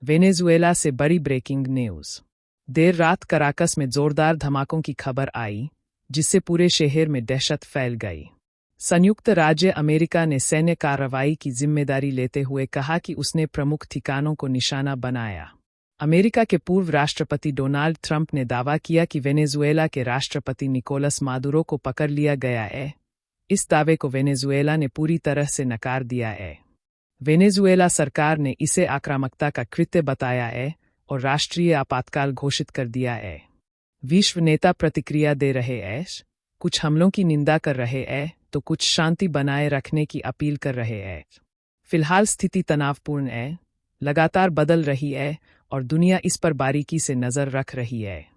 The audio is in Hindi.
वेनेजुएला से बड़ी ब्रेकिंग न्यूज़। देर रात कराकस में जोरदार धमाकों की खबर आई, जिससे पूरे शहर में दहशत फैल गई। संयुक्त राज्य अमेरिका ने सैन्य कार्रवाई की जिम्मेदारी लेते हुए कहा कि उसने प्रमुख ठिकानों को निशाना बनाया। अमेरिका के पूर्व राष्ट्रपति डोनाल्ड ट्रंप ने दावा किया कि वेनेजुएला के राष्ट्रपति निकोलस मादुरो को पकड़ लिया गया है। इस दावे को वेनेजुएला ने पूरी तरह से नकार दिया है। वेनेजुएला सरकार ने इसे आक्रामकता का कृत्य बताया है और राष्ट्रीय आपातकाल घोषित कर दिया है। विश्व नेता प्रतिक्रिया दे रहे हैं, कुछ हमलों की निंदा कर रहे हैं तो कुछ शांति बनाए रखने की अपील कर रहे हैं। फिलहाल स्थिति तनावपूर्ण है, लगातार बदल रही है और दुनिया इस पर बारीकी से नजर रख रही है।